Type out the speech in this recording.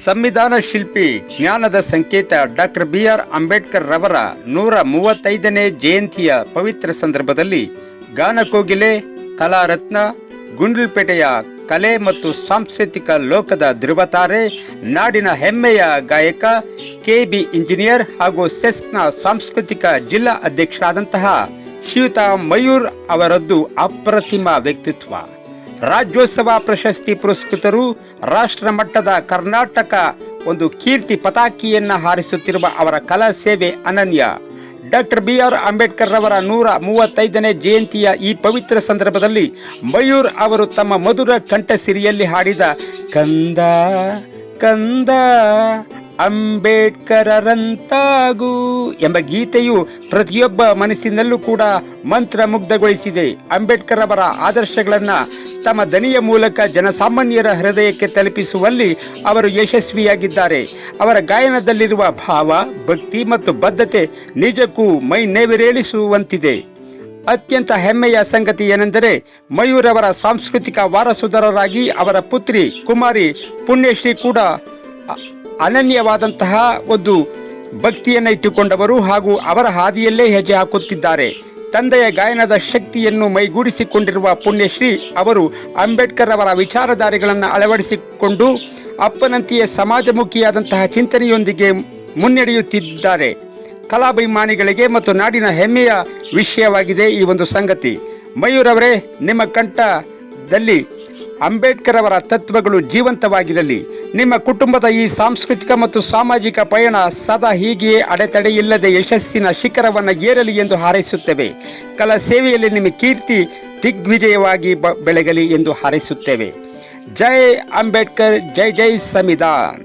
ಸಂವಿಧಾನ ಶಿಲ್ಪಿ, ಜ್ಞಾನದ ಸಂಕೇತ ಡಾಕ್ಟರ್ ಬಿ.ಆರ್. ಅಂಬೇಡ್ಕರ್ ರವರ 135ನೇ ಜಯಂತಿಯ ಪವಿತ್ರ ಸಂದರ್ಭದಲ್ಲಿ ಗಾನಕೋಗಿಲೆ, ಕಲಾರತ್ನ, ಗುಂಡ್ಲುಪೇಟೆಯ ಕಲೆ ಮತ್ತು ಸಾಂಸ್ಕೃತಿಕ ಲೋಕದ ಧ್ರುವತಾರೆ, ನಾಡಿನ ಹೆಮ್ಮೆಯ ಗಾಯಕ, ಕೆ.ಬಿ. ಇಂಜಿನಿಯರ್ ಹಾಗೂ ಸೆಸ್ಕ್ನ ಸಾಂಸ್ಕೃತಿಕ ಜಿಲ್ಲಾ ಅಧ್ಯಕ್ಷರಾದಂತಹ ಶ್ರೀಯುತ ಮಯೂರ್ ಅವರದ್ದು ಅಪ್ರತಿಮ ವ್ಯಕ್ತಿತ್ವ. ರಾಜ್ಯೋತ್ಸವ ಪ್ರಶಸ್ತಿ ಪುರಸ್ಕೃತರು, ರಾಷ್ಟ್ರ ಮಟ್ಟದ ಕರ್ನಾಟಕ ಒಂದು ಕೀರ್ತಿ ಪತಾಕಿಯನ್ನು ಹಾರಿಸುತ್ತಿರುವ ಅವರ ಕಲಾ ಸೇವೆ ಅನನ್ಯ. Doctor B R. ಅಂಬೇಡ್ಕರ್ ರವರ 135ನೇ ಜಯಂತಿಯ ಈ ಪವಿತ್ರ ಸಂದರ್ಭದಲ್ಲಿ ಮಯೂರ್ ಅವರು ತಮ್ಮ ಮಧುರ ಕಂಠಸಿರಿಯಲ್ಲಿ ಹಾಡಿದ ಕಂದ ಕಂದ ಅಂಬೇಡ್ಕರರಂತಾಗು ಎಂಬ ಗೀತೆಯು ಪ್ರತಿಯೊಬ್ಬ ಮನಸ್ಸಿನಲ್ಲೂ ಕೂಡ ಮಂತ್ರಮುಗ್ಧಗೊಳಿಸಿದೆ. ಅಂಬೇಡ್ಕರ್ ಅವರ ಆದರ್ಶಗಳನ್ನು ತಮ್ಮ ದನಿಯ ಮೂಲಕ ಜನಸಾಮಾನ್ಯರ ಹೃದಯಕ್ಕೆ ತಲುಪಿಸುವಲ್ಲಿ ಅವರು ಯಶಸ್ವಿಯಾಗಿದ್ದಾರೆ. ಅವರ ಗಾಯನದಲ್ಲಿರುವ ಭಾವ, ಭಕ್ತಿ ಮತ್ತು ಬದ್ಧತೆ ನಿಜಕ್ಕೂ ಮೈ ನೇವರೇಳಿಸುವಂತಿದೆ. ಅತ್ಯಂತ ಹೆಮ್ಮೆಯ ಸಂಗತಿ ಏನೆಂದರೆ, ಮಯೂರ್ ಅವರ ಸಾಂಸ್ಕೃತಿಕ ವಾರಸುದಾರರಾಗಿ ಅವರ ಪುತ್ರಿ ಕುಮಾರಿ ಪುಣ್ಯಶ್ರೀ ಕೂಡ ಅನನ್ಯವಾದಂತಹ ಒಂದು ಭಕ್ತಿಯನ್ನು ಇಟ್ಟುಕೊಂಡವರು ಹಾಗೂ ಅವರ ಹಾದಿಯಲ್ಲೇ ಹೆಜ್ಜೆ ಹಾಕುತ್ತಿದ್ದಾರೆ. ತಂದೆಯ ಗಾಯನದ ಶಕ್ತಿಯನ್ನು ಮೈಗೂಡಿಸಿಕೊಂಡಿರುವ ಪುಣ್ಯಶ್ರೀ ಅವರು ಅಂಬೇಡ್ಕರ್ ಅವರ ವಿಚಾರಧಾರೆಗಳನ್ನು ಅಳವಡಿಸಿಕೊಂಡು ಅಪ್ಪನಂತೆಯೇ ಸಮಾಜಮುಖಿಯಾದಂತಹ ಚಿಂತನೆಯೊಂದಿಗೆ ಮುನ್ನಡೆಯುತ್ತಿದ್ದಾರೆ. ಕಲಾಭಿಮಾನಿಗಳಿಗೆ ಮತ್ತು ನಾಡಿನ ಹೆಮ್ಮೆಯ ವಿಷಯವಾಗಿದೆ ಈ ಒಂದು ಸಂಗತಿ. ಮಯೂರ್ ಅವರೇ, ನಿಮ್ಮ ಕಂಠದಲ್ಲಿ ಅಂಬೇಡ್ಕರ್ ಅವರ ತತ್ವಗಳು ಜೀವಂತವಾಗಿರಲಿ. ನಿಮ್ಮ ಕುಟುಂಬದ ಈ ಸಾಂಸ್ಕೃತಿಕ ಮತ್ತು ಸಾಮಾಜಿಕ ಪಯಣ ಸದಾ ಹೀಗೆಯೇ ಅಡೆತಡೆಯಿಲ್ಲದೆ ಯಶಸ್ಸಿನ ಶಿಖರವನ್ನು ಏರಲಿ ಎಂದು ಹಾರೈಸುತ್ತೇವೆ. ಕಲಾ ಸೇವೆಯಲ್ಲಿ ನಿಮ್ಮ ಕೀರ್ತಿ ದಿಗ್ವಿಜಯವಾಗಿ ಬೆಳಗಲಿ ಎಂದು ಹಾರೈಸುತ್ತೇವೆ. ಜೈ ಅಂಬೇಡ್ಕರ್, ಜೈ ಜೈ ಸಂವಿಧಾನ್.